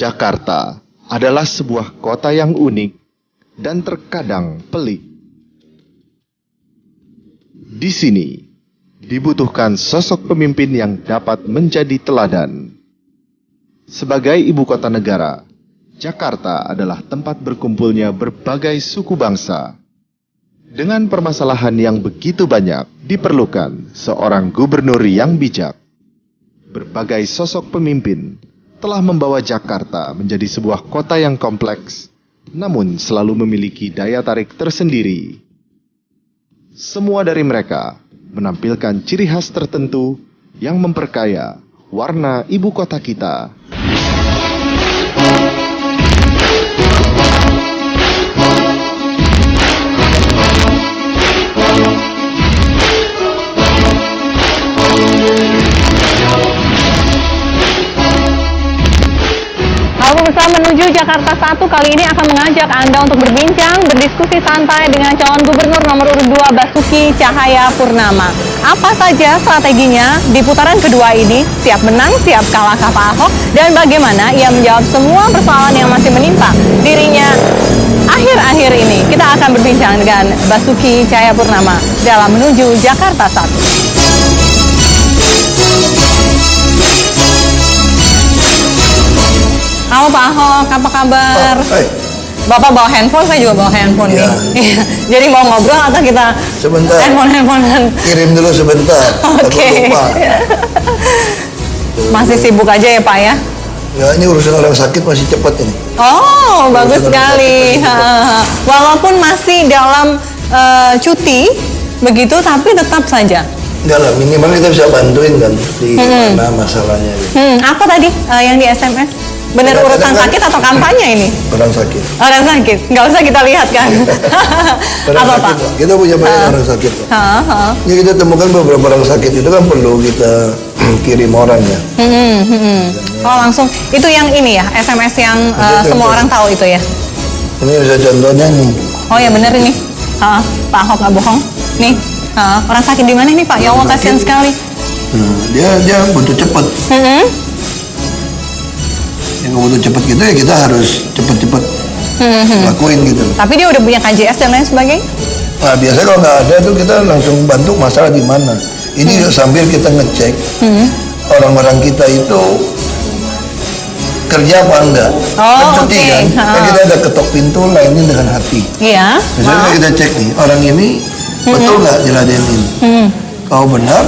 Jakarta adalah sebuah kota yang unik dan terkadang pelik. Di sini dibutuhkan sosok pemimpin yang dapat menjadi teladan. Sebagai ibu kota negara, Jakarta adalah tempat berkumpulnya berbagai suku bangsa. Dengan permasalahan yang begitu banyak, diperlukan seorang gubernur yang bijak. Berbagai sosok pemimpin telah membawa Jakarta menjadi sebuah kota yang kompleks, namun selalu memiliki daya tarik tersendiri. Semua dari mereka menampilkan ciri khas tertentu yang memperkaya warna ibu kota kita. Pemirsa, menuju Jakarta 1 kali ini akan mengajak Anda untuk berbincang, berdiskusi santai dengan calon gubernur nomor urut 2 Basuki Cahayapurnama. Apa saja strateginya di putaran kedua ini? Siap menang, siap kalah Pak Ahok? Dan bagaimana ia menjawab semua persoalan yang masih menimpa dirinya akhir-akhir ini? Kita akan berbincang dengan Basuki Cahayapurnama dalam menuju Jakarta 1. Halo Pak Ahok, apa kabar? Bapak bawa handphone, saya juga bawa handphone nih. Jadi mau ngobrol atau kita sebentar? Handphone-handphonean. Kirim dulu sebentar. Oke. Masih sibuk aja ya Pak ya? Ya, ini urusan orang sakit masih cepat ini. Oh, bagus sekali. Walaupun masih dalam cuti begitu, tapi tetap saja. Enggak lah, minimal kita bisa bantuin kan di mana masalahnya. Gitu. Apa tadi yang di SMS? Bener ya, urusan sakit atau kampanye ini? Orang sakit. Orang sakit, nggak usah kita lihat kan? Orang apa sakit, Pak? kita punya banyak orang sakit. Ya, kita temukan beberapa orang sakit itu kan perlu kita kirim orang ya. Oh langsung, itu yang ini ya, SMS yang semua orang tahu itu ya? Ini bisa contohnya nih. Oh ya bener ini, Pak Ahok nggak bohong. Nih, orang sakit di mana nih Pak? Ya Allah kasihan sekali. Dia butuh cepat. Yang butuh cepat gitu ya kita harus cepat-cepat lakuin gitu. Tapi dia udah punya KJS dan lain sebagainya? Nah biasanya kalau nggak ada tuh kita langsung bantu masalah di mana. Ini sambil kita ngecek orang-orang kita itu kerja apa enggak. Kan cuti kan. Kan kita ada ketok pintu layanin dengan hati. Iya. Misalnya kita cek nih orang ini betul nggak diladenin. Kalau benar,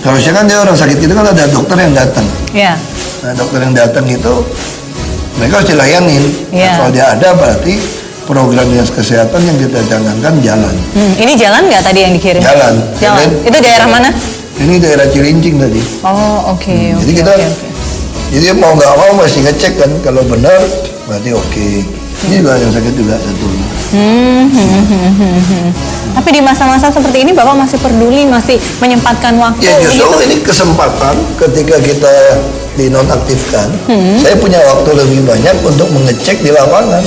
harusnya kan dia orang sakit itu kan ada dokter yang datang. Iya. Nah dokter yang datang itu mereka harus dilayanin. Nah, kalau dia ada berarti program dinas kesehatan yang kita canangkan jalan. Ini jalan nggak tadi yang dikirim? Jalan. Itu daerah mana? Ini daerah Cilincing tadi. Oh oke. Jadi kita, jadi mau nggak mau masih ngecek kan. Kalau benar berarti oke. Ini juga yang sakit juga satu. Tapi di masa-masa seperti ini Bapak masih peduli, masih menyempatkan waktu. Ya justru gitu. ini kesempatan ketika kita dinonaktifkan, saya punya waktu lebih banyak untuk mengecek di lapangan.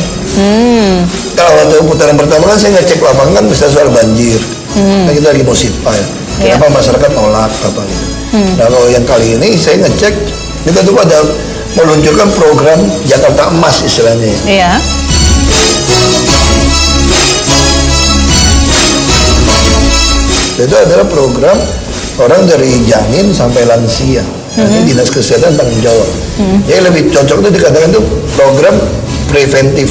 Kalau waktu putaran pertama kan saya ngecek lapangan bisa soal banjir, nah, kita lagi musim ya. Kenapa masyarakat nolak apa gitu. Nah kalau yang kali ini saya ngecek, kita tuh pada meluncurkan program Jakarta Emas istilahnya. Iya. Itu adalah program orang dari janin sampai lansia. Nanti dinas kesehatan tanggung jawab. Jadi lebih cocok itu dikatakan itu program preventif,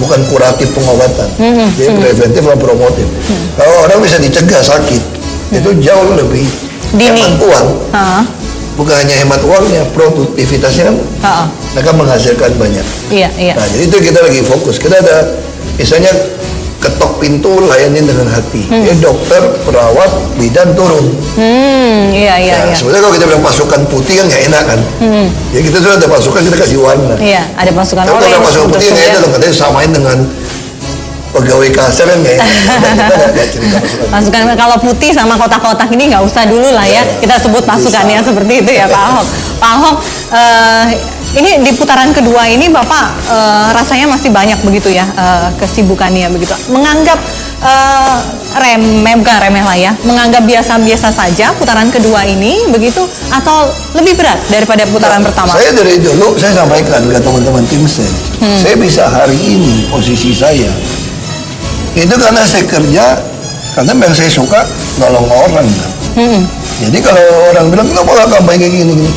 bukan kuratif pengobatan. Jadi preventif atau promotif. Kalau orang bisa dicegah sakit, itu jauh lebih hemat uang. Bukan hanya hemat uangnya, produktivitasnya kan mereka menghasilkan banyak. Iya. Nah jadi itu kita lagi fokus. Kita ada misalnya ketok pintu layanin dengan hati. Dokter, perawat, bidan turun. Iya. Sebenarnya kalau kita bilang pasukan putih kan nggak enak kan. Ya kita sudah ada pasukan, kita kasih warna. Iya, ada pasukan orange. Kalau pasukan putih nggak enak, katanya samain dengan pegawai kasar kan nggak enak. Pasukan kalau putih sama kotak-kotak ini nggak usah dulu lah ya. Kita sebut pasukannya seperti itu ya Pak Ahok. Pak Ahok, ini di putaran kedua ini Bapak rasanya masih banyak begitu ya kesibukannya begitu. Menganggap bukan remeh lah ya, menganggap biasa-biasa saja putaran kedua ini begitu, atau lebih berat daripada putaran pertama? Saya dari dulu saya sampaikan ke teman-teman tim saya bisa hari ini posisi saya itu karena saya kerja, karena yang saya suka nolong orang kan. Jadi kalau orang bilang kenapa nggak kampanye kayak gini,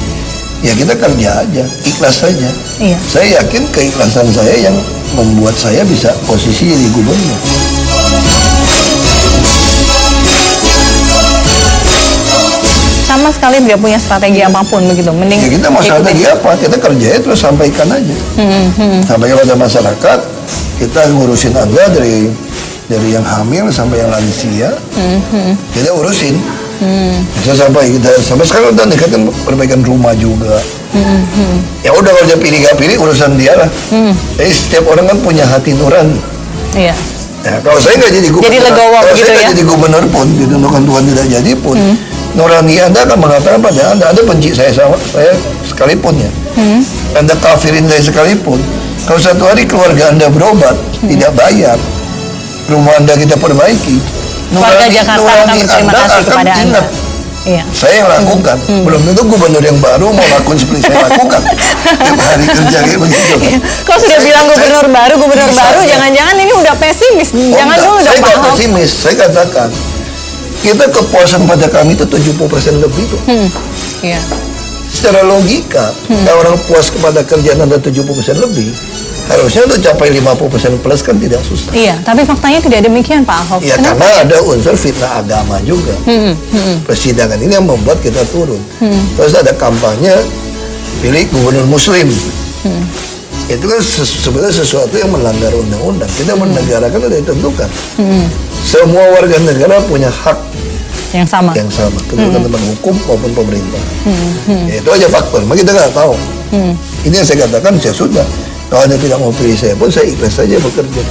ya kita kerja aja, ikhlas saja. Iya. Saya yakin keikhlasan saya yang membuat saya bisa posisi jadi gubernur. Sama sekali tidak punya strategi apapun begitu, mending Ya kita mau strategi apa? Kita kerjanya terus sampaikan aja. Sampaikan pada masyarakat, kita ngurusin Anda dari yang hamil sampai yang lansia, kita urusin. Saya sampai sekarang udah dekatkan perbaikan rumah juga. Ya udah kalau dia pilih nggak pilih urusan dia lah. Jadi setiap orang kan punya hati nurani. Iya. Ya, kalau saya nggak jadi gubernur, Jadi legowo kalau begitu saya nggak ya? jadi gubernur pun, ditentukan Tuhan tidak jadi pun, nurani Anda akan mengatakan pada Anda benci saya sekalipun ya, Anda kafirin saya sekalipun. Kalau satu hari keluarga Anda berobat, tidak bayar, rumah Anda kita perbaiki, Warga Jakarta akan berterima kasih kepada Anda. ingat. Iya. Saya yang lakukan, belum tentu gubernur yang baru mau lakukan seperti saya lakukan. Tiap hari kerja kayak begitu. Kau sudah bilang gubernur baru, jangan-jangan ini udah pesimis. Jangan enggak, dulu udah saya nggak paham. pesimis. Saya katakan kita kepuasan pada kami itu 70% lebih tuh. Iya. Secara logika, kalau orang puas kepada kerjaan Anda 70% lebih, harusnya untuk capai 50% plus kan tidak susah. Iya, tapi faktanya tidak demikian Pak Ahok. Ya Kenapa? karena ada unsur fitnah agama juga. Persidangan ini yang membuat kita turun. Terus ada kampanye pilih gubernur muslim. Itu kan sebenarnya sesuatu yang melanggar undang-undang. Kita bernegara kan sudah ditentukan. Semua warga negara punya hak Yang sama. teman-teman hukum maupun pemerintah. Ya, itu aja faktor. Maka kita nggak tahu. Ini yang saya katakan, saya sudah. Kalau Anda tidak mau pilih saya pun, saya ikhlas saja bekerja.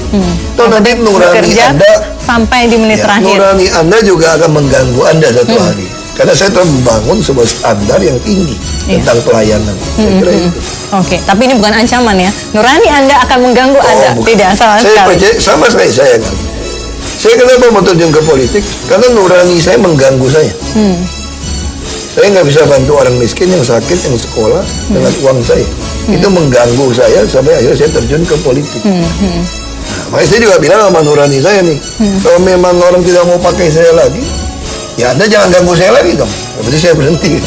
Toh nanti nurani Bekerja Anda, sampai di menit terakhir. nurani Anda juga akan mengganggu Anda satu hari. Karena saya telah membangun sebuah standar yang tinggi tentang pelayanan. Saya kira itu. Oke, tapi ini bukan ancaman ya. Nurani Anda akan mengganggu Anda. bukan. Tidak, sama Saya sekali. percaya, sama sekali saya kan. Saya kenapa mau terjun ke politik? Karena nurani saya mengganggu saya. Saya nggak bisa bantu orang miskin yang sakit, yang sekolah dengan uang saya. Itu mengganggu saya sampai akhirnya saya terjun ke politik. Nah, makanya saya juga bilang sama nurani saya nih, kalau memang orang tidak mau pakai saya lagi, ya Anda jangan ganggu saya lagi dong. Berarti saya berhenti.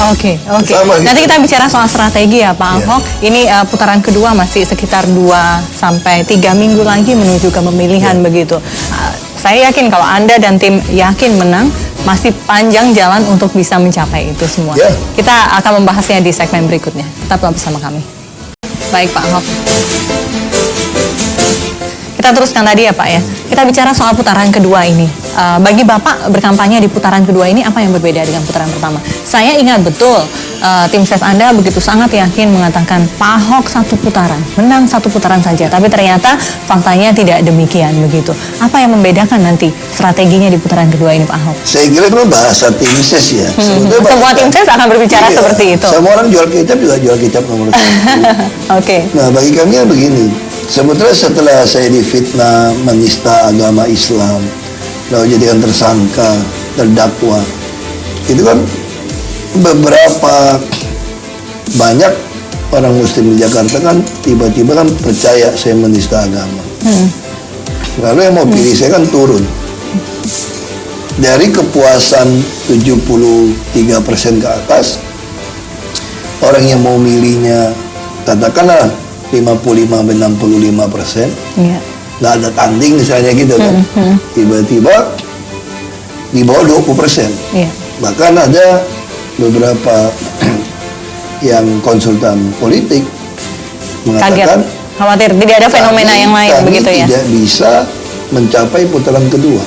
Oke. Sama gitu. Nanti kita bicara soal strategi ya Pak Ahok. Ini putaran kedua masih sekitar 2 sampai 3 minggu lagi menuju ke pemilihan begitu. Saya yakin kalau Anda dan tim yakin menang, masih panjang jalan untuk bisa mencapai itu semua. Ya. Kita akan membahasnya di segmen berikutnya. Tetaplah bersama kami. Baik Pak Ahok. Kita teruskan tadi ya Pak ya. Kita bicara soal putaran kedua ini. Bagi Bapak berkampanye di putaran kedua ini apa yang berbeda dengan putaran pertama? Saya ingat betul tim ses Anda begitu sangat yakin mengatakan Pak Ahok 1 putaran, menang 1 putaran saja. Tapi ternyata faktanya tidak demikian begitu. Apa yang membedakan nanti strateginya di putaran kedua ini Pak Ahok? Saya kira itu bahasa tim ses ya. Semua tim ses akan berbicara seperti itu. Semua orang jual kecap juga jual kecap nomor 1. Oke. Nah bagi kami begini. Sebetulnya setelah saya difitnah menista agama Islam, lalu jadikan tersangka, terdakwa, itu kan beberapa banyak orang Muslim di Jakarta kan tiba-tiba kan percaya saya menista agama. Lalu yang mau pilih saya kan turun. Dari kepuasan 73% ke atas, orang yang mau milihnya katakanlah 55-65%, Iya. nggak ada tanding misalnya gitu kan, tiba-tiba di bawah 20%. Iya. Bahkan ada beberapa yang konsultan politik mengatakan Khawatir tidak ada fenomena yang lain kami begitu ya. tidak bisa mencapai putaran kedua,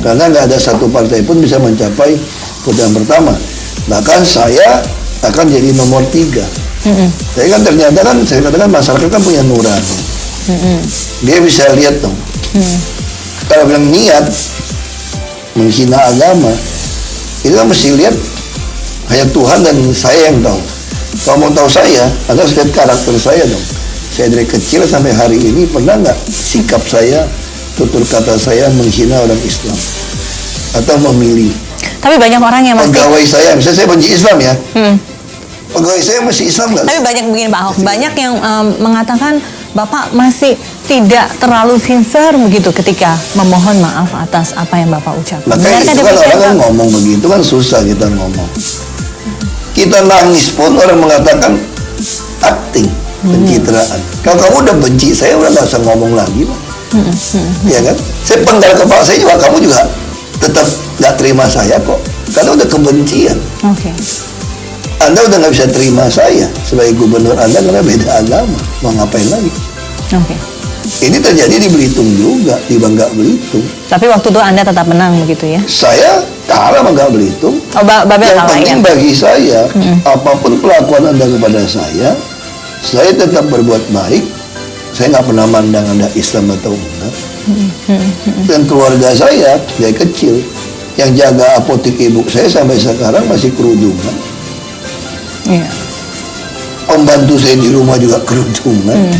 karena nggak ada satu partai pun bisa mencapai putaran pertama. Bahkan saya akan jadi nomor 3. Tapi kan ternyata kan saya katakan masyarakat kan punya nurani. Dia bisa lihat dong. Kalau bilang niat menghina agama, itu kan mesti lihat hanya Tuhan dan saya yang tahu. Kalau mau tahu saya, Anda harus lihat karakter saya dong. Saya dari kecil sampai hari ini pernah nggak sikap saya, tutur kata saya menghina orang Islam atau memilih? Tapi banyak orang yang masih Pegawai saya, misalnya saya benci Islam ya, pegawai saya masih Islam nggak? Tapi banyak begini Pak Ahok, banyak yang mengatakan Bapak masih tidak terlalu sincere begitu ketika memohon maaf atas apa yang Bapak ucapkan. Makanya itu kan demikian, orang kan Pak? ngomong begitu kan susah kita ngomong. Kita nangis pun orang mengatakan acting, pencitraan. Kalau kamu udah benci saya udah nggak usah ngomong lagi lah. Ya kan? Saya penggal kepala saya juga, kamu juga tetap nggak terima saya kok. Karena udah kebencian. Oke. Anda udah nggak bisa terima saya sebagai gubernur Anda karena beda agama. Mau ngapain lagi? Oke. Ini terjadi di Belitung juga, di Bangka Belitung. Tapi waktu itu Anda tetap menang begitu ya? Saya kalah Bangka Belitung. Oh, Babel Yang kalah penting ya? bagi saya, apapun perlakuan Anda kepada saya tetap berbuat baik. Saya nggak pernah mandang Anda Islam atau enggak. Dan keluarga saya dari kecil, yang jaga apotek ibu saya sampai sekarang masih kerudungan. Iya. Pembantu saya di rumah juga kerudungan.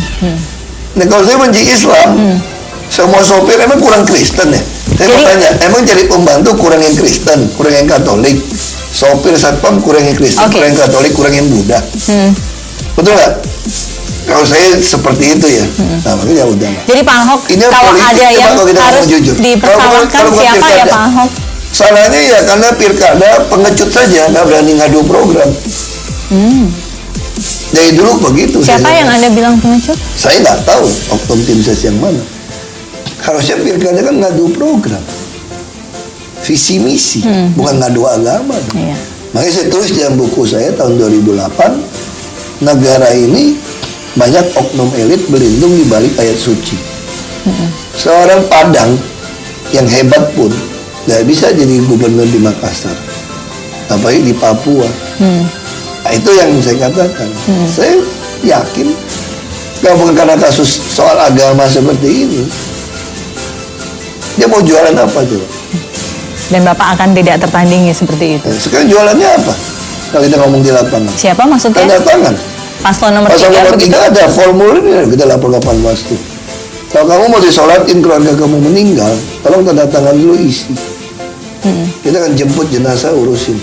Nah kalau saya benci Islam, semua sopir emang kurang Kristen ya? Saya mau tanya, emang jadi pembantu kurang yang Kristen, kurang yang Katolik? Sopir satpam kurang yang Kristen, kurang yang Katolik, kurang yang Buddha? Betul nggak? Kalau saya seperti itu ya, nah makanya udah. Jadi Pak Ahok, Ini kalau politik, ada yang coba kita harus ngomong jujur. dipersalahkan Kalau bukan siapa ya pilkada. Pak Ahok? Salahnya ya karena pilkada pengecut saja, nggak berani ngadu program. Dari dulu begitu. Siapa yang Anda bilang pengecut? Saya nggak tahu oknum tim ses yang mana. Harusnya pilkada kan ngadu program, visi misi, bukan ngadu agama. Iya. Makanya saya tulis dalam buku saya tahun 2008, negara ini banyak oknum elit berlindung di balik ayat suci. Seorang Padang yang hebat pun nggak bisa jadi gubernur di Makassar, apalagi di Papua. Nah, itu yang saya katakan. Saya yakin kalau bukan karena kasus soal agama seperti ini, dia mau jualan apa coba? Dan Bapak akan tidak tertandingi seperti itu. Sekarang jualannya apa? Kalau kita ngomong di lapangan, Siapa maksudnya? tanda tangan. Paslon nomor Pasal 3 nomor begitu? 3 ada formulirnya, kita lapor ke Panwaslu. Kalau kamu mau disolatin keluarga kamu meninggal, tolong tanda tangan dulu isi. Kita akan jemput jenazah, urusin.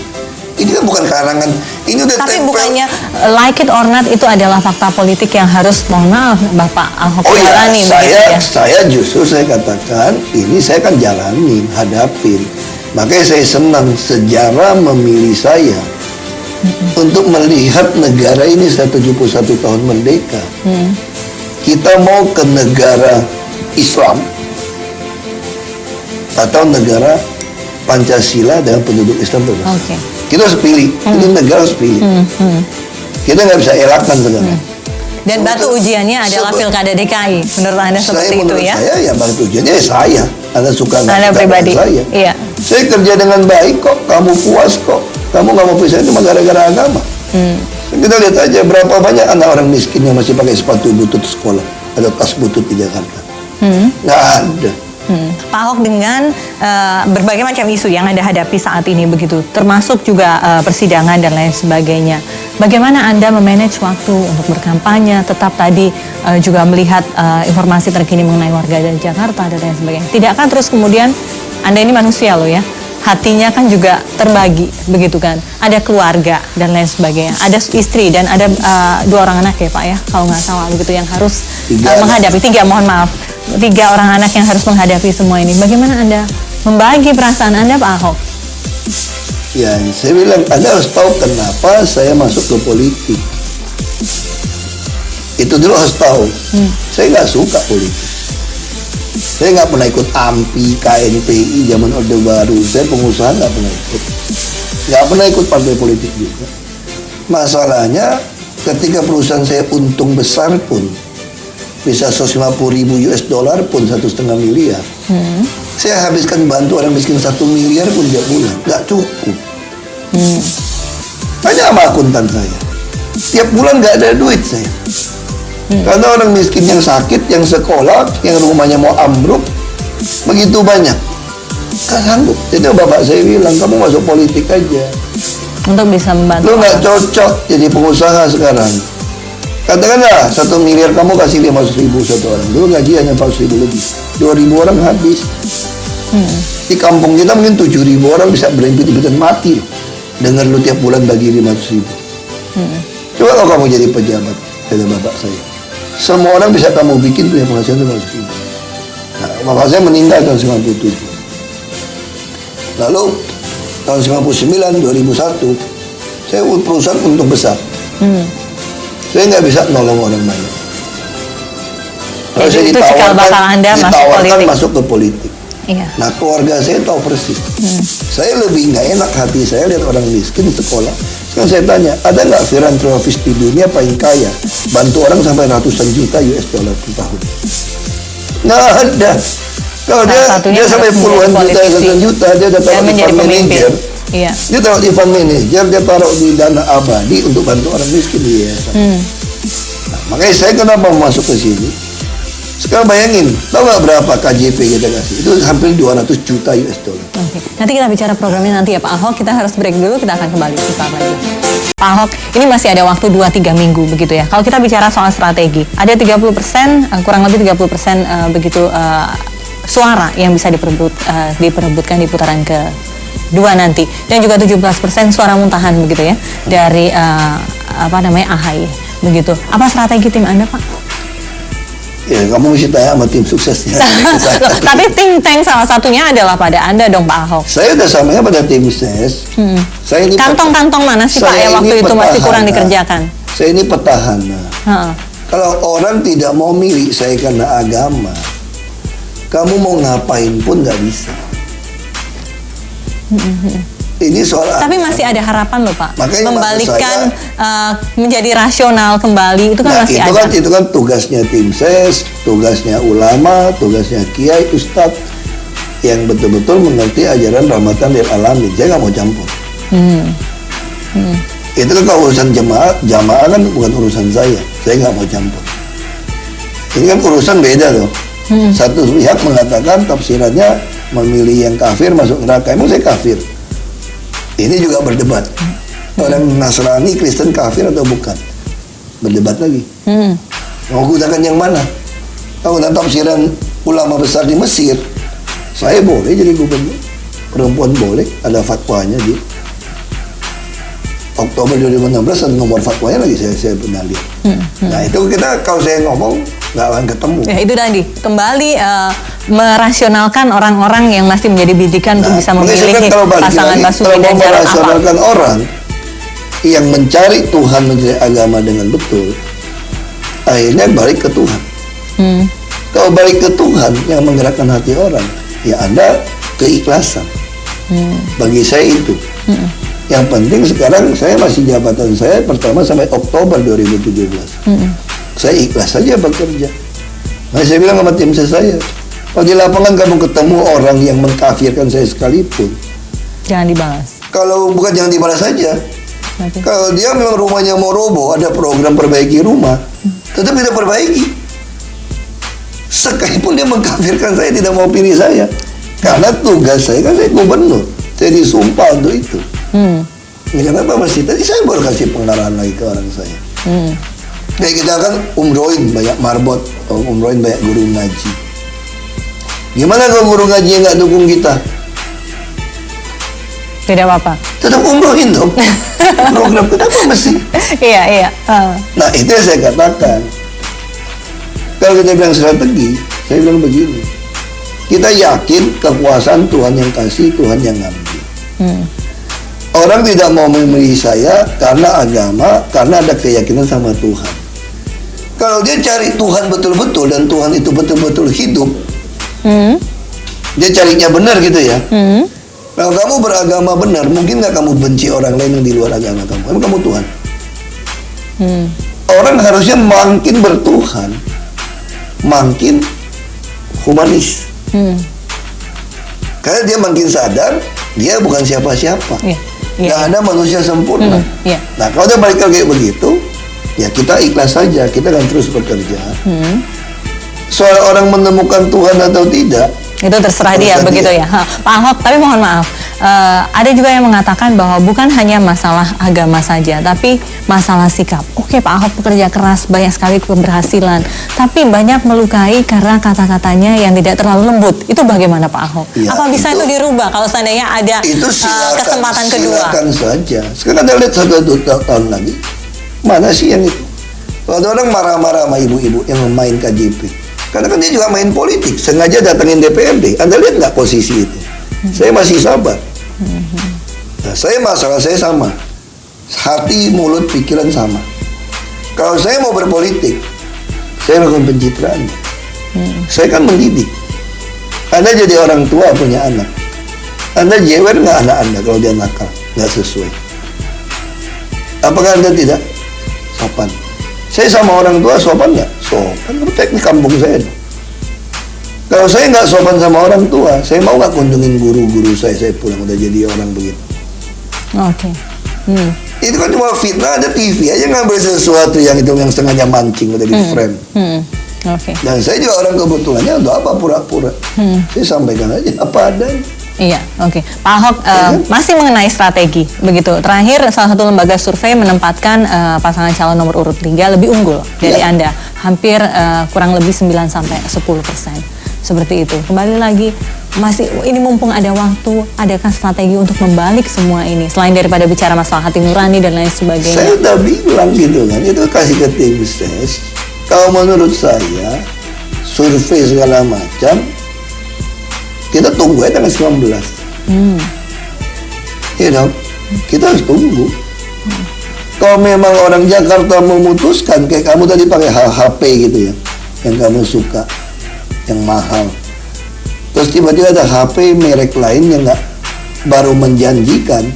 Ini kan bukan karangan, ini udah Tapi tempel. bukannya like it or not itu adalah fakta politik yang harus, mohon maaf Bapak Ahok Oh ya, jalani begitu ya? saya justru saya katakan ini saya kan jalanin, hadapin. Makanya saya senang sejarah memilih saya untuk melihat negara ini 171 tahun merdeka. Kita mau ke negara Islam atau negara Pancasila dengan penduduk Islam terbesar. Oke. Kita harus pilih, ini negara harus pilih. Kita nggak bisa elakkan sekarang. Dan batu ujiannya adalah pilkada DKI. Menurut Anda seperti itu menurut ya? saya ya batu ujiannya saya. Anda suka nggak Anda suka pribadi. dengan saya. Iya. Saya kerja dengan baik kok, kamu puas kok. Kamu nggak mau pisah cuma gara-gara agama. Kita lihat aja berapa banyak anak orang miskin yang masih pakai sepatu butut sekolah atau tas butut di Jakarta. Nggak ada. Pak Ahok, dengan berbagai macam isu yang Anda hadapi saat ini begitu, termasuk juga persidangan dan lain sebagainya. Bagaimana Anda memanage waktu untuk berkampanye, tetap tadi juga melihat informasi terkini mengenai warga dari Jakarta dan lain sebagainya. Tidak kan terus kemudian Anda ini manusia loh ya, hatinya kan juga terbagi begitu kan. Ada keluarga dan lain sebagainya, ada istri dan ada 2 orang anak ya Pak ya, kalau nggak salah begitu yang harus menghadapi 3 orang anak yang harus menghadapi semua ini. Bagaimana Anda membagi perasaan Anda Pak Ahok? Ya, saya bilang Anda harus tahu kenapa saya masuk ke politik. Itu dulu harus tahu. Saya nggak suka politik. Saya nggak pernah ikut AMPI, KNPI zaman Orde Baru. Saya pengusaha nggak pernah ikut. Nggak pernah ikut partai politik juga. Masalahnya ketika perusahaan saya untung besar pun, bisa 150.000 US dollar pun 1,5 miliar. Saya habiskan bantu orang miskin 1 miliar pun tiap bulan, nggak cukup. Tanya sama akuntan saya, tiap bulan nggak ada duit saya. Karena orang miskin yang sakit, yang sekolah, yang rumahnya mau ambruk, begitu banyak. Nggak sanggup. Jadi bapak saya bilang, kamu masuk politik aja. Untuk bisa membantu. Lu nggak orang. cocok jadi pengusaha sekarang. Katakanlah 1 miliar kamu kasih 500.000 satu orang. Dulu gaji hanya 400.000 lebih. 2.000 orang habis. Di kampung kita mungkin 7.000 orang bisa berimpit-impitan mati. Dengar lu tiap bulan bagi 500.000. Coba kalau kamu jadi pejabat, kata bapak saya. Semua orang bisa kamu bikin punya penghasilan 500.000. Nah, bapak saya meninggal tahun 97. Lalu tahun 99, 2001, saya perusahaan untung besar. Saya nggak bisa nolong orang banyak. Kalau Jadi saya itu cikal bakal Anda masuk politik. masuk ke politik. Iya. Nah, keluarga saya tahu persis. Saya lebih nggak enak hati saya lihat orang miskin di sekolah. Sekarang saya tanya, ada nggak filantropis di dunia paling kaya bantu orang sampai ratusan juta US dollar per tahun? Nggak ada. Kalau dia sampai puluhan juta, ratusan juta, dia udah taruh di fund manager. Iya. Dia taruh di fund manager, dia taruh di dana abadi untuk bantu orang miskin di yayasan. Nah, makanya saya kenapa mau masuk ke sini? Sekarang bayangin, tahu nggak berapa KJP kita kasih? Itu hampir 200 juta US dollar. Oke. Nanti kita bicara programnya nanti ya Pak Ahok. Kita harus break dulu, kita akan kembali sesaat lagi. Pak Ahok, ini masih ada waktu 2-3 minggu begitu ya. Kalau kita bicara soal strategi, ada 30%, kurang lebih 30% begitu suara yang bisa diperebutkan di putaran kedua nanti. Dan juga 17% suara muntahan begitu ya dari AHY begitu. Apa strategi tim Anda, Pak? Ya, kamu mesti tanya sama tim suksesnya. Tapi think tank salah satunya adalah pada Anda dong Pak Ahok. Saya udah samanya pada tim sukses. Saya ini kantong-kantong mana sih Pak yang waktu itu masih kurang dikerjakan? Saya ini petahana. Kalau orang tidak mau milih saya karena agama, kamu mau ngapain pun nggak bisa. Ini soal tapi masih ada harapan loh Pak. Makanya membalikan menjadi rasional kembali itu kan masih ada. Itu kan tugasnya tim ses, tugasnya ulama, tugasnya kiai, ustadz yang betul-betul mengerti ajaran rahmatan lil alamin. Saya nggak mau campur. Itu kan kalau urusan jamaah kan bukan urusan saya nggak mau campur. Ini kan urusan beda loh. Satu pihak mengatakan tafsirannya memilih yang kafir masuk neraka. Emang saya kafir? Ini juga berdebat. Orang Nasrani, Kristen kafir atau bukan? Berdebat lagi. Mau gunakan yang mana? Kalau tafsiran ulama besar di Mesir, saya boleh jadi gubernur. Perempuan boleh, ada fatwanya di Oktober 2016 dan nomor fatwanya lagi saya pernah lihat. Nah itu kita kalau saya ngomong nggak akan ketemu. Ya itu tadi kembali merasionalkan orang-orang yang masih menjadi bidikan untuk bisa memilih pasangan Basuki dan Jarod apa. Merasionalkan orang yang mencari Tuhan, mencari agama dengan betul, akhirnya balik ke Tuhan. Kalau balik ke Tuhan yang menggerakkan hati orang, ya Anda keikhlasan. Bagi saya itu. Yang penting sekarang saya masih jabatan saya pertama sampai Oktober 2017. Saya ikhlas saja bekerja. Nah, saya bilang sama tim saya, kalau di lapangan kamu ketemu orang yang mengkafirkan saya sekalipun, jangan dibalas. Kalau bukan jangan dibalas saja. Kalau dia memang rumahnya mau roboh, ada program perbaiki rumah, tetap kita perbaiki. Sekalipun dia mengkafirkan saya, tidak mau pilih saya, karena tugas saya kan saya gubernur, saya disumpah untuk itu. Ya, kenapa masih tadi saya baru kasih pengarahan lagi ke orang saya. Kayak kita kan umrohin banyak marbot, umrohin banyak guru ngaji. Gimana kalau guru ngaji yang nggak dukung kita? Tidak apa-apa. Tetap umrohin dong. Program kenapa mesti? Iya. Nah itu yang saya katakan. Kalau kita bilang strategi, saya bilang begini. Kita yakin kekuasaan Tuhan yang kasih, Tuhan yang ngambil. Orang tidak mau memilih saya karena agama, karena ada keyakinan sama Tuhan. Kalau dia cari Tuhan betul-betul dan Tuhan itu betul-betul hidup, dia carinya benar gitu ya. Kalau kamu beragama benar, mungkin nggak kamu benci orang lain yang di luar agama kamu. Emang kamu Tuhan. Orang harusnya makin bertuhan, makin humanis. Karena dia makin sadar, dia bukan siapa-siapa. Nggak ada manusia sempurna. Nah kalau dia balik kayak begitu, ya kita ikhlas saja, kita akan terus bekerja. Soal orang menemukan Tuhan atau tidak, itu terserah dia begitu ya. Pak Ahok, tapi mohon maaf, ada juga yang mengatakan bahwa bukan hanya masalah agama saja, tapi masalah sikap. Oke, Pak Ahok pekerja keras, banyak sekali keberhasilan, tapi banyak melukai karena kata-katanya yang tidak terlalu lembut. Itu bagaimana Pak Ahok? Ya, apa bisa itu dirubah kalau seandainya ada kesempatan kedua? Silakan saja. Sekarang Anda lihat 1-2 tahun lagi, mana sih yang itu? Kalau ada orang marah-marah sama ibu-ibu yang main KJP, karena kan dia juga main politik, sengaja datangin DPRD. Anda lihat nggak posisi itu? Saya masih sabar. Nah, masalah saya sama, hati, mulut, pikiran sama. Kalau saya mau berpolitik, saya melakukan pencitraan. Saya kan mendidik. Anda jadi orang tua punya anak, Anda jewer nggak anak Anda kalau dia nakal, nggak sesuai? Apakah Anda tidak sopan? Saya sama orang tua sopan nggak? Sopan, teknik kampung saya. Kalau saya nggak sopan sama orang tua, saya mau nggak kunjungin guru-guru saya pulang udah jadi orang begitu. Oke. Itu kan cuma fitnah, ada TV aja ngambil sesuatu yang itu yang setengahnya mancing udah di frame. Oke. Dan saya juga orang kebetulannya untuk apa pura-pura. Saya sampaikan aja apa adanya. Iya, oke. Pak Ahok, masih mengenai strategi, begitu. Terakhir, salah satu lembaga survei menempatkan pasangan calon nomor urut 3 lebih unggul dari Anda. Hampir kurang lebih 9-10%. Seperti itu. Kembali lagi, masih ini mumpung ada waktu, adakah strategi untuk membalik semua ini? Selain daripada bicara masalah hati nurani dan lain sebagainya. Saya udah bilang gitu kan, itu kasih ke tim ses. Kalau menurut saya, survei segala macam, kita tunggu aja tanggal 19. Kita harus tunggu. Kalau memang orang Jakarta memutuskan, kayak kamu tadi pakai HP gitu ya, yang kamu suka, yang mahal. Terus tiba-tiba ada HP merek lain yang nggak baru menjanjikan.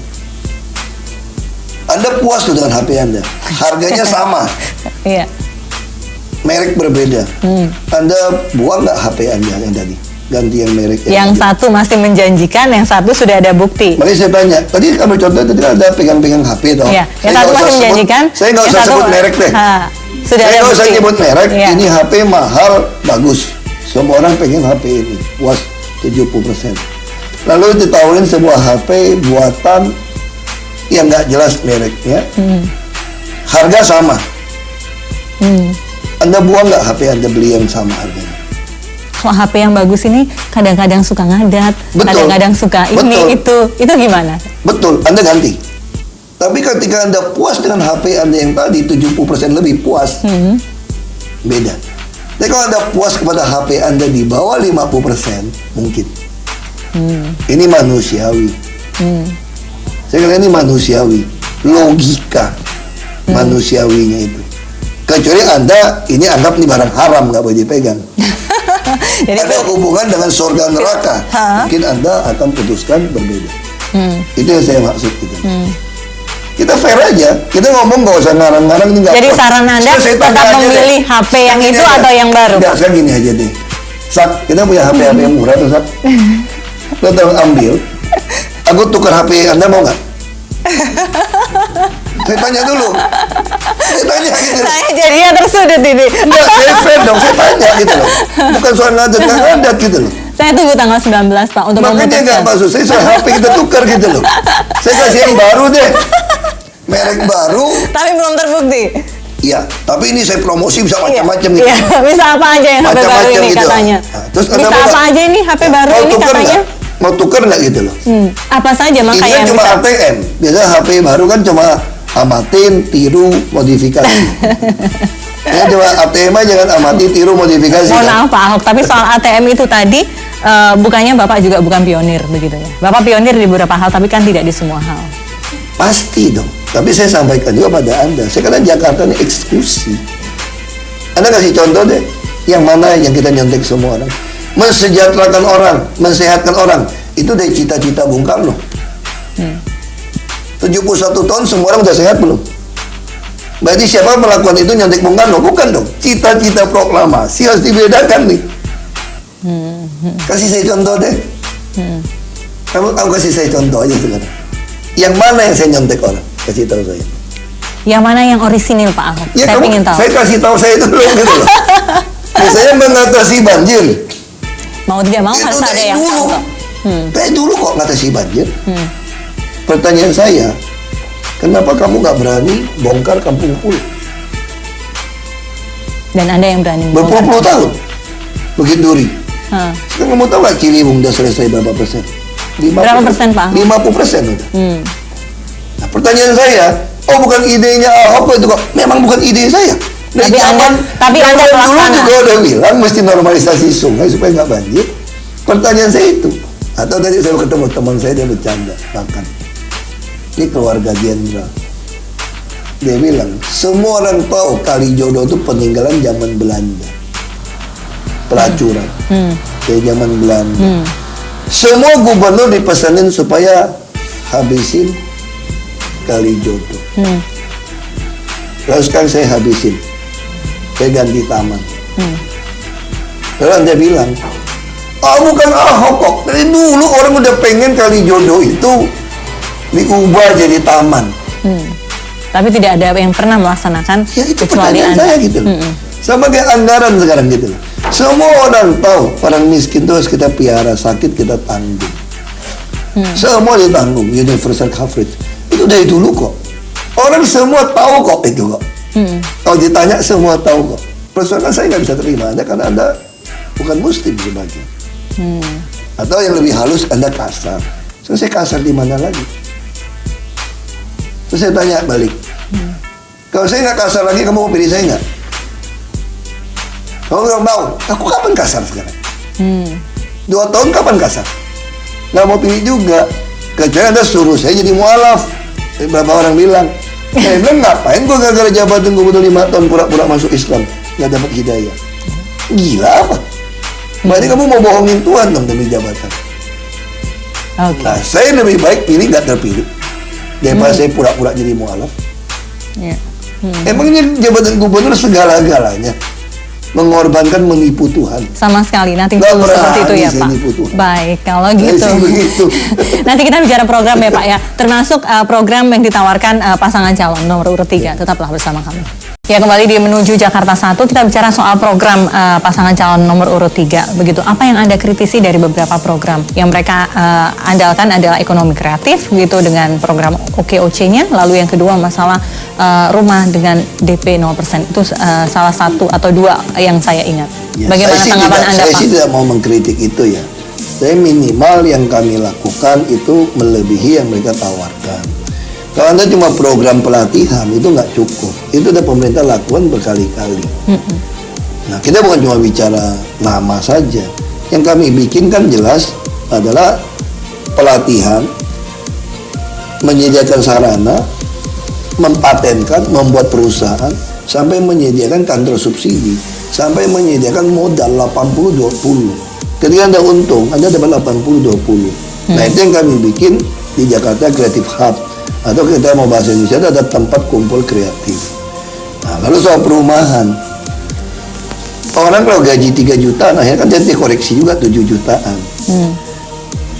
Anda puas tuh dengan HP Anda, harganya sama, merek berbeda. Anda buang nggak HP Anda yang tadi? Ganti yang merek yang satu masih menjanjikan, yang satu sudah ada bukti. Makanya saya tanya, tadi kamu contoh tadi ada pegang-pegang HP toh. Yang satu masih menjanjikan. Saya nggak usah sebut merek deh. Saya nggak usah sebut merek. Ini HP mahal, bagus. Semua orang pengen HP ini, puas 70%. Lalu ditawarin sebuah HP buatan yang nggak jelas mereknya, harga sama. Anda buang nggak HP Anda beli yang sama harganya? Kalau HP yang bagus ini kadang-kadang suka ngadat, kadang-kadang suka ini itu gimana? Betul, Anda ganti. Tapi ketika Anda puas dengan HP Anda yang tadi 70% lebih puas, beda. Tapi kalau Anda puas kepada HP Anda di bawah 50%, mungkin. Ini manusiawi. Saya kira ini manusiawi. Logika manusiawinya itu. Kecuali Anda ini anggap ini barang haram, nggak boleh dipegang. Jadi ada hubungan dengan surga neraka. Mungkin Anda akan putuskan berbeda. Itu yang saya maksud gitu. Kita fair aja, kita ngomong nggak usah ngarang-ngarang. Jadi saran Anda tetap memilih HP yang itu atau yang baru? Enggak, sekarang gini aja deh. Sak, kita punya HP yang murah tuh Sak. Lo tolong ambil. Aku tukar HP Anda mau nggak? Saya tanya dulu. Saya tanya gitu. Saya jadinya tersudut ini. Enggak, saya fair dong. Saya tanya gitu loh. Bukan soal ngadat gitu loh. Saya tunggu tanggal 19 Pak untuk memutuskan. Makanya nggak maksud saya soal HP kita tukar gitu loh. Saya kasih yang baru deh. Merek baru. Tapi belum terbukti. Iya, tapi ini saya promosi bisa macam-macam gitu. Iya, bisa apa aja yang HP baru ini gitu. Katanya. Nah, terus bisa apa aja ini HP baru ini katanya. Mau tuker nggak gitu loh? Apa saja makanya yang cuma bisa. ATM. Biasanya HP baru kan cuma amatin, tiru, modifikasi. Ya cuma ATM aja kan, amati, tiru, modifikasi. Mohon maaf Pak Ahok, tapi soal ATM itu tadi bukannya Bapak juga bukan pionir begitu ya? Bapak pionir di beberapa hal, tapi kan tidak di semua hal. Pasti dong. Tapi saya sampaikan juga pada Anda. Saya kata Jakarta ini eksklusi. Anda kasih contoh deh. Yang mana yang kita nyontek semua orang. Mensejahterakan orang, mensehatkan orang. Itu dari cita-cita Bung Karno. 71 tahun semua orang udah sehat belum? Berarti siapa melakukan itu nyontek Bung Karno? Bukan dong. Cita-cita proklamasi harus dibedakan nih. Kasih saya contoh deh. Kamu kasih saya contoh aja sekarang. Yang mana yang saya nyontek orang? Kasih tahu saya. Yang mana yang orisinil Pak Ahok? Ya, saya ingin tahu. Saya kasih tahu saya itu dulu gitu loh. Misalnya mengatasi banjir. Mau tidak mau harus ada yang contoh. Kayak dulu kok ngatasi banjir. Pertanyaan saya, kenapa kamu nggak berani bongkar kampung pulau? Dan Anda yang berani Berpuluh-puluh tahun. Bukit Duri. Hah. Sekarang kamu tahu nggak Ciliwung udah selesai berapa persen? Berapa persen, Pak? 50% udah. Nah, pertanyaan saya, oh bukan idenya Ahok itu kok? Memang bukan ide saya. Dari tapi Anda dulu pelaksana. juga udah bilang mesti normalisasi sungai supaya nggak banjir. Pertanyaan saya itu. Atau tadi saya ketemu teman saya, dia bercanda makan. Ini keluarga jenderal. Dia bilang, semua orang tahu Kalijodo itu peninggalan zaman Belanda. Pelacuran. Dari zaman Belanda. Semua gubernur dipesanin supaya habisin Kalijodo. Lalu sekarang saya habisin. Saya ganti taman. Lalu Anda bilang, bukan Ahok kok. Dari dulu orang udah pengen Kalijodo itu diubah jadi taman. Tapi tidak ada yang pernah melaksanakan Ya itu kecuali pertanyaan Anda. saya gitu loh. Sama kayak anggaran sekarang gitu loh. Semua orang tahu orang miskin itu harus kita piara, sakit kita tanggung. Semua ditanggung, universal coverage. Itu dari dulu kok. Orang semua tahu kok itu kok. Kalau ditanya semua tahu kok. Persoalan saya nggak bisa terima Anda karena Anda bukan muslim sebagian. Atau yang lebih halus Anda kasar. So, saya kasar di mana lagi? Terus saya tanya balik. Kalau saya nggak kasar lagi, kamu mau pilih saya nggak? Kamu nggak mau. Aku kapan kasar sekarang? 2 tahun kapan kasar? Nggak mau pilih juga. Kecuali Anda suruh saya jadi mualaf. Beberapa orang bilang, saya bilang ngapain gue gara-gara jabatan gubernur 5 tahun pura-pura masuk Islam, nggak dapat hidayah. Gila apa? Berarti kamu mau bohongin Tuhan dong demi jabatan. Nah, saya lebih baik pilih nggak terpilih daripada saya pura-pura jadi mualaf. Emangnya jabatan gubernur segala-galanya mengorbankan menipu Tuhan? Sama sekali, nanti Nggak seperti itu ya berani saya Pak. nipu Tuhan. Baik, kalau Saya gitu. sih begitu. Nanti kita bicara program ya Pak ya, termasuk program yang ditawarkan pasangan calon nomor urut 3. Tetaplah bersama kami. Ya, kembali di Menuju Jakarta 1, kita bicara soal program pasangan calon nomor urut 3. Begitu, apa yang Anda kritisi dari beberapa program? Yang mereka andalkan adalah ekonomi kreatif, gitu, dengan program OKOC-nya. Lalu yang kedua, masalah rumah dengan DP 0%. Itu salah satu atau 2 yang saya ingat. Ya, Bagaimana tanggapan Anda, Saya Pak? sih tidak mau mengkritik itu ya. Saya minimal yang kami lakukan itu melebihi yang mereka tawarkan. Kalau Anda cuma program pelatihan itu nggak cukup. Itu udah pemerintah lakukan berkali-kali. Nah, kita bukan cuma bicara nama saja. Yang kami bikin kan jelas adalah pelatihan, menyediakan sarana, mempatenkan, membuat perusahaan, sampai menyediakan kantor subsidi, sampai menyediakan modal 80-20. Ketika Anda untung, Anda dapat 80-20. Nah, itu yang kami bikin di Jakarta Creative Hub. Atau kita mau bahasa Indonesia, ada tempat kumpul kreatif. Nah, lalu soal perumahan, orang kalau gaji 3 juta, nah ya kan jadi koreksi juga 7 jutaan.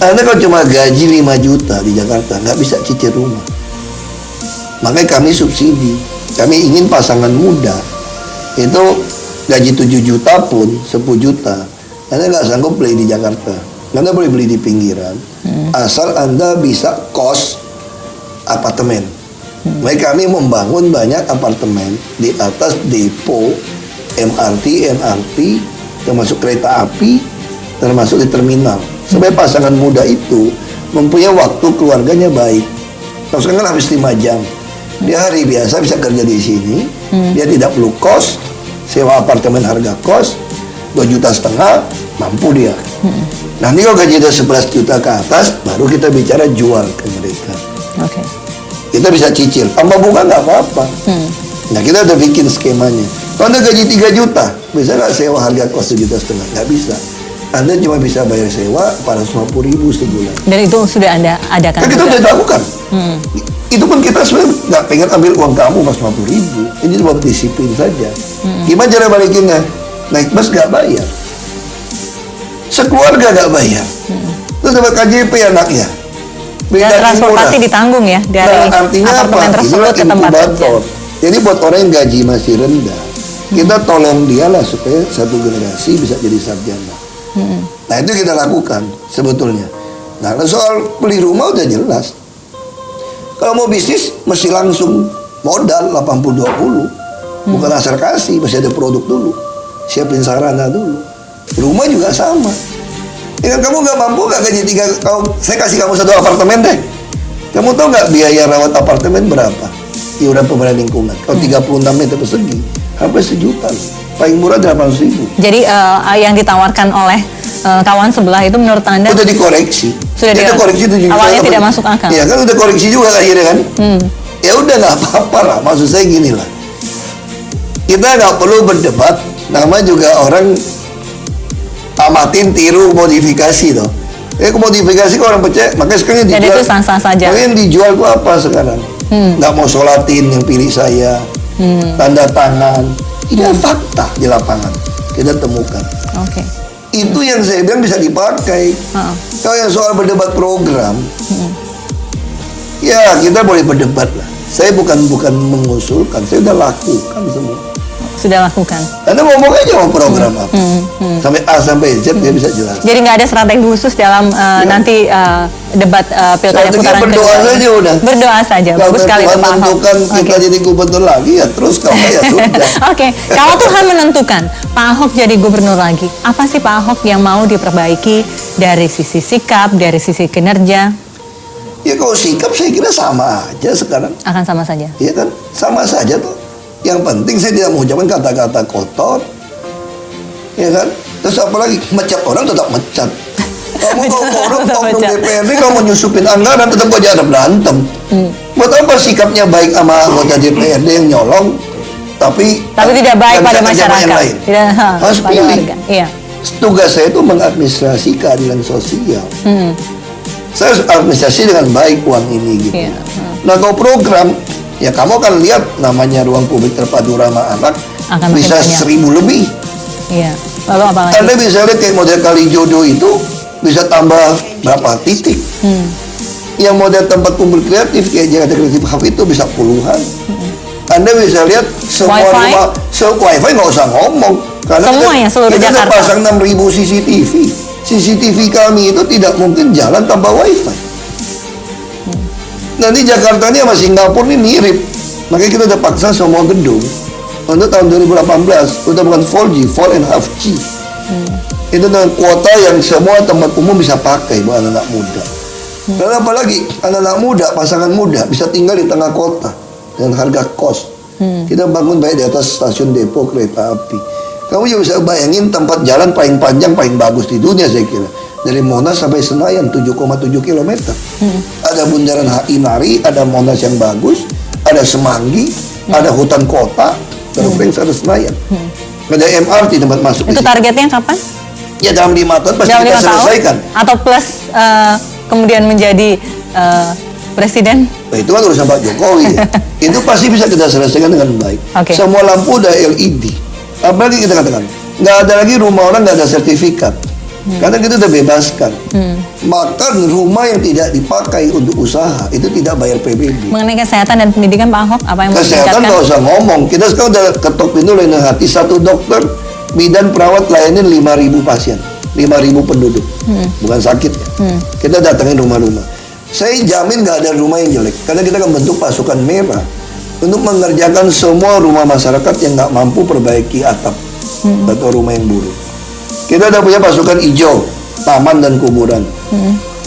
Anda kalau cuma gaji 5 juta di Jakarta, nggak bisa cicil rumah. Makanya kami subsidi. Kami ingin pasangan muda itu gaji 7 juta pun 10 juta. Anda nggak sanggup beli di Jakarta. Anda boleh beli di pinggiran, asal Anda bisa kos apartemen. Makanya kami membangun banyak apartemen di atas depo MRT, termasuk kereta api, termasuk di terminal. Supaya pasangan muda itu mempunyai waktu keluarganya baik. Kalau sekarang kan habis 5 jam. Dia hari biasa bisa kerja di sini, dia tidak perlu kos, sewa apartemen harga kos, 2,5 juta, mampu dia. Nanti kalau gaji udah 11 juta ke atas, baru kita bicara jual ke mereka. Kita bisa cicil, tambah bunga nggak apa-apa. Nah, kita udah bikin skemanya. Kalau Anda gaji 3 juta, bisa nggak sewa harga kos 7,5 juta? Nggak bisa. Anda cuma bisa bayar sewa 450.000 sebulan. Dan itu sudah Anda adakan? Nah, kita udah lakukan. Itu pun kita sebenarnya nggak pengen ambil uang kamu 450.000. Ini buat disiplin saja. Gimana cara balikinnya? Naik bus nggak bayar. Sekeluarga nggak bayar. Terus dapat KJP anaknya. Dan transportasi ditanggung ya dari apartemen tersebut ke tempat kerja. Jadi buat orang yang gaji masih rendah, kita tolong dia lah supaya satu generasi bisa jadi sarjana. Nah, itu kita lakukan sebetulnya. Nah, soal beli rumah udah jelas. Kalau mau bisnis mesti langsung modal 80-20. Bukan asal kasih, mesti ada produk dulu. Siapin sarana dulu. Rumah juga sama. Ya kan kamu nggak mampu nggak gaji 3, saya kasih kamu 1 apartemen deh. Kamu tahu nggak biaya rawat apartemen berapa? Iuran pemerintah lingkungan. Kalau 36 meter persegi, hampir 1 juta. Paling murah 800.000. Jadi yang ditawarkan oleh kawan sebelah itu menurut Anda udah dikoreksi. Sudah koreksi 7 juta. Awalnya tidak masuk akal. Iya kan udah koreksi juga akhirnya kan. Ya udah nggak apa-apa lah. Maksud saya gini lah. Kita nggak perlu berdebat. Nama juga orang amatin tiru modifikasi toh. Modifikasi kok orang percaya, makanya sekarang yang dijual. Dan itu sah-sah saja. Makanya yang dijual itu apa sekarang? Nggak mau sholatin yang pilih saya, tanda tangan. Ini fakta di lapangan kita temukan. Oke. Itu yang saya bilang bisa dipakai. Kalau yang soal berdebat program, ya kita boleh berdebat lah. Saya bukan mengusulkan, saya udah lakukan semua. Sudah lakukan. Anda ngomong aja mau program apa, sampai A sampai Z dia bisa jelas. Jadi nggak ada strategi khusus dalam nanti debat pilkada putaran kedua. Berdoa saja udah. Berdoa saja. Bagus sekali itu Pak Ahok. Menentukan kita jadi gubernur lagi ya terus kalau ya sudah. Oke, kalau Tuhan menentukan Pak Ahok jadi gubernur lagi, apa sih Pak Ahok yang mau diperbaiki dari sisi sikap, dari sisi kinerja? Ya kalau sikap saya kira sama aja sekarang. Akan sama saja. Iya kan, sama saja tuh. Yang penting saya tidak mengucapkan kata-kata kotor, ya kan? Terus apalagi mecat orang tetap mecat. Kamu kalau orang DPRD kalau mau nyusupin anggaran tetap aja ada berantem. Buat apa sikapnya baik sama anggota DPRD yang nyolong, tapi tidak baik pada masyarakat. Yang lain. Tidak, harus pilih. Iya. Tugas saya itu mengadministrasi keadilan sosial. Saya harus administrasi dengan baik uang ini gitu. Iya. Nah kalau program, ya kamu akan lihat namanya ruang publik terpadu ramah anak akan bisa 1.000 lebih. Iya. Lalu apa lagi? Anda bisa lihat kayak model Kalijodo itu bisa tambah berapa titik. Yang model tempat kumpul kreatif kayak Jakarta Creative Hub itu bisa puluhan. Anda bisa lihat semua Wi-Fi? rumah Wi-Fi nggak usah ngomong karena Semuanya, seluruh kita Jakarta. pasang 6.000 CCTV. CCTV kami itu tidak mungkin jalan tanpa Wi-Fi. Nanti Jakarta ini sama Singapura ini mirip. Makanya kita udah paksa semua gedung untuk tahun 2018 udah bukan 4G, 4.5G. Itu dengan kuota yang semua tempat umum bisa pakai buat anak muda. Dan apalagi anak muda, pasangan muda bisa tinggal di tengah kota dengan harga kos. Kita bangun baik di atas stasiun depo kereta api. Kamu juga bisa bayangin tempat jalan paling panjang, paling bagus di dunia saya kira. Dari Monas sampai Senayan 7,7 km. Ada bundaran HI Nari, ada Monas yang bagus, ada Semanggi, ada hutan kota, terus ada Senayan. Ada MRT tempat masuk. Itu targetnya kapan? Ya dalam 5 tahun pasti dalam kita 5 tahun? selesaikan. Atau plus kemudian menjadi presiden? Nah, itu kan urusan Pak Jokowi ya. Itu pasti bisa kita selesaikan dengan baik. Semua lampu udah LED. Apalagi kita katakan, nggak ada lagi rumah orang nggak ada sertifikat. Karena kita udah bebaskan. Maka rumah yang tidak dipakai untuk usaha itu tidak bayar PBB. Mengenai kesehatan dan pendidikan Pak Ahok, apa yang mau ditingkatkan? Kesehatan nggak usah ngomong. Kita sekarang udah ketok pintu layanan hati. 1 dokter, bidan, perawat layanin 5.000 pasien, 5.000 penduduk. Bukan sakit ya. Kita datangin rumah-rumah. Saya jamin nggak ada rumah yang jelek. Karena kita akan bentuk pasukan merah untuk mengerjakan semua rumah masyarakat yang nggak mampu perbaiki atap atau rumah yang buruk. Kita udah punya pasukan hijau, taman dan kuburan.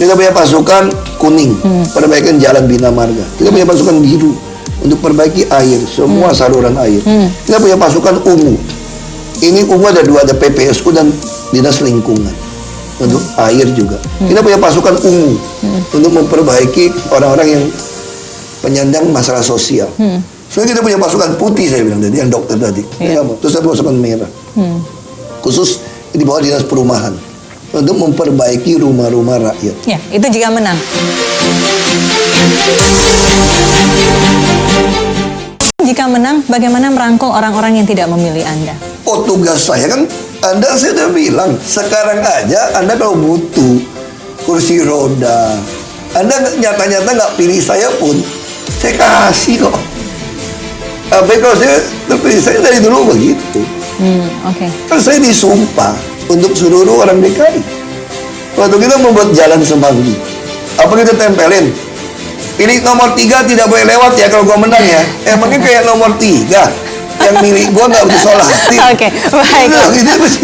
Kita punya pasukan kuning, perbaikan jalan Bina Marga. Kita punya pasukan biru untuk perbaiki air, semua saluran air. Kita punya pasukan ungu. Ini ungu ada 2, ada PPSU dan Dinas Lingkungan untuk air juga. Kita punya pasukan ungu untuk memperbaiki orang-orang yang penyandang masalah sosial. Soalnya kita punya pasukan putih saya bilang tadi, yang dokter tadi. Terus ada pasukan merah. Khusus di bawah Dinas Perumahan untuk memperbaiki rumah-rumah rakyat. Ya, itu jika menang. Jika menang, bagaimana merangkul orang-orang yang tidak memilih Anda? Oh, tugas saya kan, Anda saya udah bilang, sekarang aja Anda kalau butuh kursi roda, Anda nyata-nyata nggak pilih saya pun, saya kasih kok. Tapi kalau saya terpilih, saya dari dulu begitu. Kan saya disumpah untuk seluruh orang DKI. Waktu kita membuat jalan Semanggi, apa kita tempelin? Pilih nomor 3 tidak boleh lewat ya kalau gua menang ya. Emangnya kayak nomor 3 yang milik gua nggak bersalah. Oke, baik.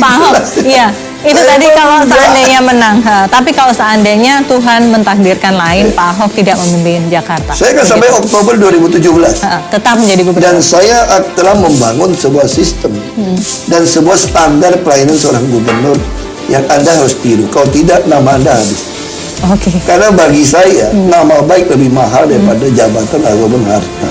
Pak Ahok, iya. Itu tadi kalau seandainya menang. Tapi kalau seandainya Tuhan mentakdirkan lain, Pak Ahok tidak memimpin Jakarta. Saya kan sampai Oktober 2017. Tetap menjadi gubernur. Dan saya telah membangun sebuah sistem dan sebuah standar pelayanan seorang gubernur yang Anda harus tiru. Kalau tidak, nama Anda habis. Oke. Karena bagi saya, nama baik lebih mahal daripada jabatan ataupun harta.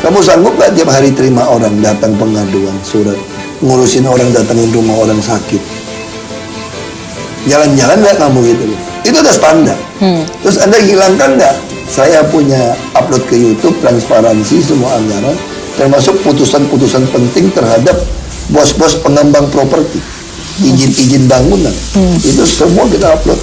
Kamu sanggup gak tiap hari terima orang datang pengaduan, surat, ngurusin orang datangin rumah orang sakit? Jalan-jalan gak kamu gitu loh? Itu udah standar. Terus Anda hilangkan gak? Saya punya upload ke YouTube, transparansi semua anggaran, termasuk putusan-putusan penting terhadap bos-bos pengembang properti, izin-izin bangunan. Itu semua kita upload.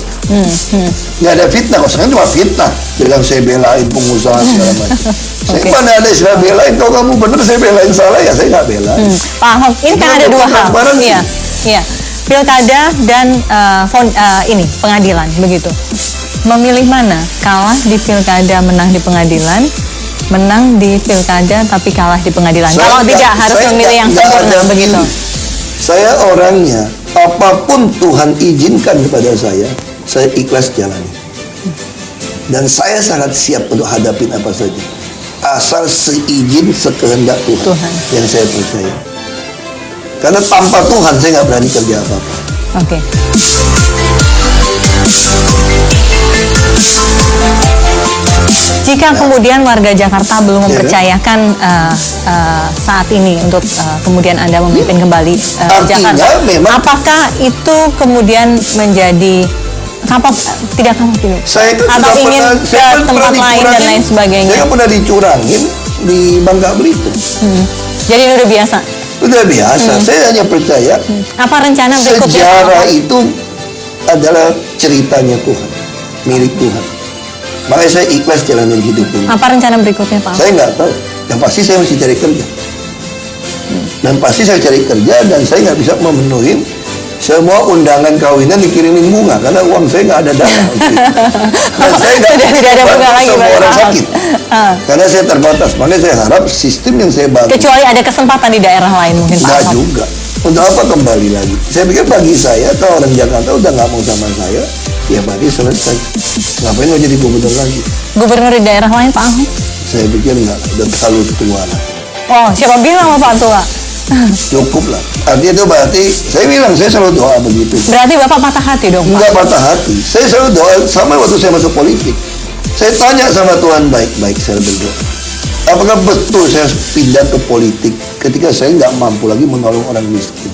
Nggak ada fitnah, kalau sekarang cuma fitnah. Bilang saya belain pengusaha segala macam. Saya mana ada istilah belain, kalau kamu benar saya belain salah ya saya nggak belain. Pak Ahok, ini kan ada dua hal. Iya, iya. Pilkada dan ini pengadilan begitu. Memilih mana? Kalah di pilkada, menang di pengadilan, menang di pilkada tapi kalah di pengadilan. Kalau tidak harus memilih yang sempurna begitu. Saya orangnya apapun Tuhan izinkan kepada saya ikhlas jalani. Dan saya sangat siap untuk hadapin apa saja. Asal seizin sekehendak Tuhan. Yang saya percaya. Karena tanpa Tuhan saya nggak berani kerja apa-apa. Oke. Jika kemudian warga Jakarta belum mempercayakan saat ini untuk kemudian Anda memimpin kembali Jakarta, apakah itu kemudian menjadi tidak kamu pilih? Saya itu atau ingin ke tempat lain dan lain sebagainya? Saya pernah dicurangin di Bangka Belitung. Jadi ini udah biasa? Udah biasa, saya hanya percaya apa rencana berikutnya? Sejarah itu adalah ceritanya Tuhan, milik Tuhan. Makanya saya ikhlas jalanin hidup ini. Apa rencana berikutnya, Pak? Saya nggak tahu. Yang pasti saya mesti cari kerja. Dan pasti saya cari kerja dan saya nggak bisa memenuhi semua undangan kawinan dikirimin bunga karena uang saya nggak ada dana. Dan saya nggak ada bunga lagi semua orang sakit. Karena saya terbatas. Makanya saya harap sistem yang saya bangun. Kecuali ada kesempatan di daerah lain mungkin, Pak. Nggak juga. Untuk apa kembali lagi? Saya pikir bagi saya kalau orang Jakarta udah nggak mau sama saya, ya berarti selesai. Ngapain mau jadi gubernur lagi? Gubernur di daerah lain, Pak Ahok? Saya pikir nggak, udah terlalu tua lah. Oh, siapa bilang Pak tua? Cukup lah. Artinya itu berarti, saya bilang saya selalu doa begitu. Berarti Bapak patah hati dong, Pak? Enggak patah hati. Saya selalu doa, sama waktu saya masuk politik. Saya tanya sama Tuhan baik-baik, saya berdoa. Apakah betul saya pindah ke politik ketika saya nggak mampu lagi menolong orang miskin?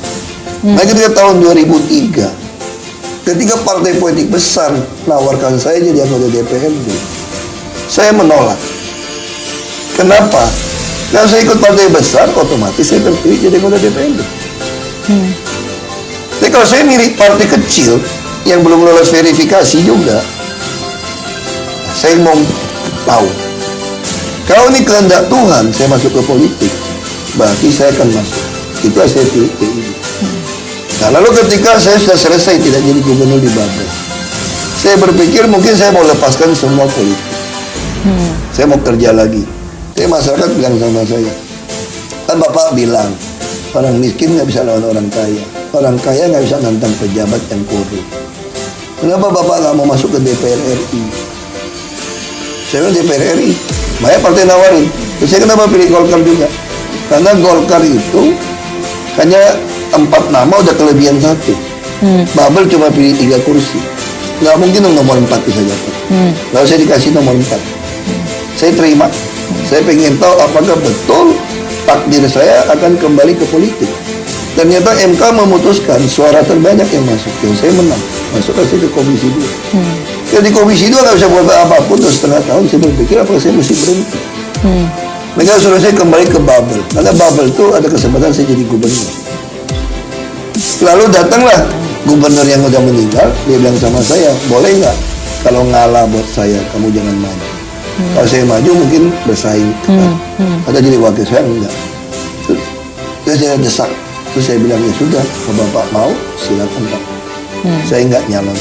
Nah, ketika tahun 2003, ketika partai politik besar nawarkan saya jadi anggota DPRD, saya menolak. Kenapa? Kalau saya ikut partai besar, otomatis saya terpilih jadi anggota DPRD. Tapi kalau saya milih partai kecil yang belum lolos verifikasi juga, saya mau tahu. Kalau ini kehendak Tuhan, saya masuk ke politik, berarti saya akan masuk. Itu saya pilih PIB. Nah, lalu ketika saya sudah selesai tidak jadi gubernur di Banten, saya berpikir mungkin saya mau lepaskan semua politik. Saya mau kerja lagi. Tapi masyarakat bilang sama saya, kan Bapak bilang, orang miskin nggak bisa lawan orang kaya. Orang kaya nggak bisa nantang pejabat yang korup. Kenapa Bapak nggak mau masuk ke DPR RI? Saya bilang DPR RI. Banyak partai nawarin. Terus saya kenapa pilih Golkar juga? Karena Golkar itu hanya 4 nama udah kelebihan 1. Babel cuma pilih 3 kursi. Nggak mungkin nomor 4 bisa dapat. Lalu saya dikasih nomor 4. Saya terima. Saya pengen tahu apakah betul takdir saya akan kembali ke politik. Ternyata MK memutuskan suara terbanyak yang masuk. Dan saya menang. Masuk ke Komisi 2. Di Komisi 2 nggak bisa buat apapun, terus setengah tahun saya berpikir apakah saya mesti berhenti. Mereka suruh saya kembali ke Babel, karena Babel itu ada kesempatan saya jadi gubernur. Lalu datanglah gubernur yang udah meninggal, dia bilang sama saya, boleh nggak kalau ngalah buat saya, kamu jangan maju. Kalau saya maju mungkin bersaing, atau jadi wakil saya enggak. Terus saya desak. Terus saya bilang, ya sudah, kalau Bapak mau, silakan Pak. Saya nggak nyalon.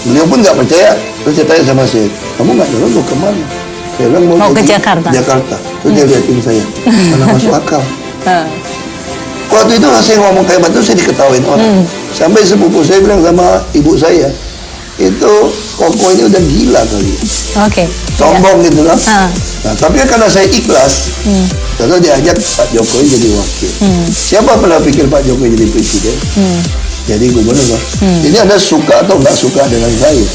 Beliau pun nggak percaya. Terus saya tanya sama saya, kamu nggak nyalon, mau kemana? Saya bilang, Mau ke jadi Jakarta. Jakarta. Terus dia liatin saya, mana masuk akal. Waktu itu saya ngomong kayak batu, saya diketawain orang. Sampai sepupu saya bilang sama ibu saya, itu Koko ini udah gila kali. Oke. Sombong gitu kan. Ah. Nah, tapi karena saya ikhlas, lalu diajak Pak Jokowi jadi wakil. Siapa pernah pikir Pak Jokowi jadi presiden? Jadi gubernur kan? Jadi Anda suka atau nggak suka dengan saya?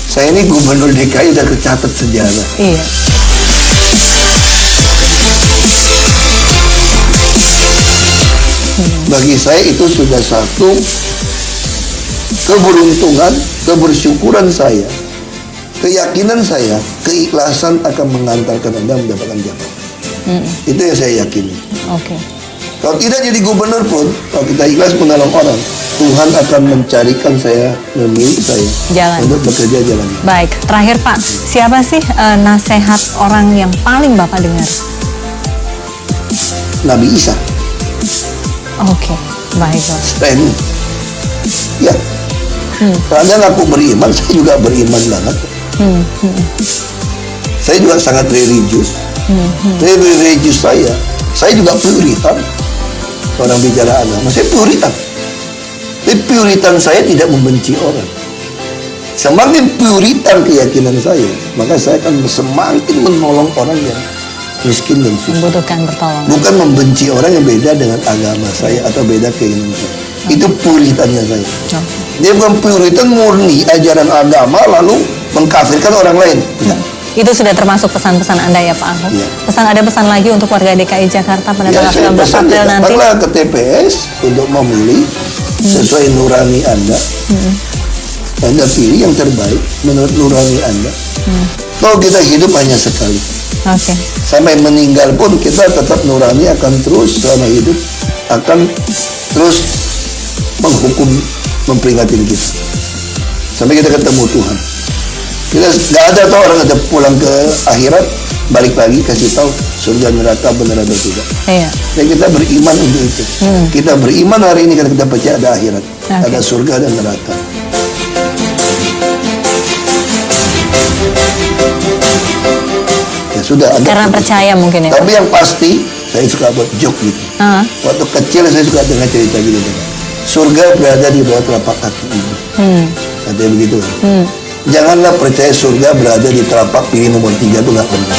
Saya ini gubernur DKI udah kecatat sejarah. Iya. Bagi saya itu sudah satu keberuntungan, kebersyukuran saya, keyakinan saya, keikhlasan akan mengantarkan Anda mendapatkan jabatan. Itu yang saya yakini. Oke. Kalau tidak jadi gubernur pun, kalau kita ikhlas menolong orang, Tuhan akan mencarikan saya, memilih saya Jalan. untuk bekerja jalan. Baik, terakhir Pak, siapa sih nasihat orang yang paling Bapak dengar? Nabi Isa, Oke, baik Pak. Selain ya, kalau Anda ngaku beriman, saya juga beriman banget. Saya juga sangat religius. Religius saya juga puritan. Orang bicara agama, saya puritan. Tapi puritan saya tidak membenci orang. Semakin puritan keyakinan saya, maka saya akan semakin menolong orang yang miskin dan susah. Membutuhkan pertolongan. Bukan membenci orang yang beda dengan agama saya atau beda keinginan saya. Itu puritannya saya. Dia bukan puritan murni ajaran agama lalu mengkafirkan orang lain. Enggak. Itu sudah termasuk pesan-pesan Anda ya Pak Ahok? Iya. Ada pesan lagi untuk warga DKI Jakarta pada Ya, tanggal saya 19 pesan April nanti? datanglah ke TPS untuk memilih sesuai nurani Anda. Anda pilih yang terbaik menurut nurani Anda. Kalau kita hidup hanya sekali. Oke. Sampai meninggal pun kita tetap nurani akan terus selama hidup akan terus menghukum, memperingatin kita sampai kita ketemu Tuhan. Kita nggak ada tuh orang ada pulang ke akhirat balik lagi kasih tahu surga neraka benar atau tidak. Iya. Dan kita beriman untuk itu. Kita beriman hari ini karena kita percaya ada akhirat, ada surga dan neraka. Ya sudah. Karena percaya mungkin ya. Tapi yang pasti saya suka buat joke gitu. Waktu kecil saya suka dengar cerita gitu. Surga berada di bawah telapak kaki ibu. Katanya begitu. Janganlah percaya surga berada di telapak pilih nomor 3, itu nggak benar.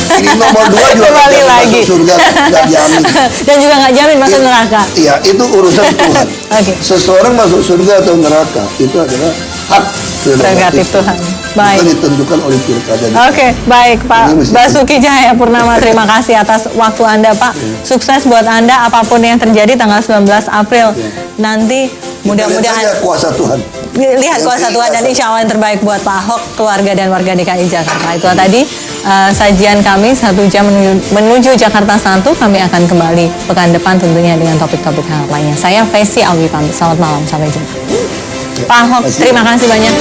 Pilih nomor 2 juga Kembali lagi. masuk surga, nggak jamin. Dan juga nggak jamin masuk neraka. Iya, itu urusan Tuhan. Oke. Seseorang masuk surga atau neraka itu adalah hak Prerogatif Tuhan. Baik. Bukan ditentukan oleh pilkada. Oke, baik Pak Basuki Cahayapurnama, terima kasih atas waktu Anda Pak. Sukses buat Anda apapun yang terjadi tanggal 19 April nanti. Mudah-mudahan lihat saja kuasa Tuhan. Lihat kuasa Tuhan dan insya Allah yang terbaik buat Pak Ahok, keluarga dan warga DKI Jakarta. Itu tadi sajian kami 1 jam menuju Jakarta 1. Kami akan kembali pekan depan tentunya dengan topik-topik hal lainnya. Saya Fesi Alwi pamit. Selamat malam, sampai jumpa. Pak Ahok, terima kasih banyak.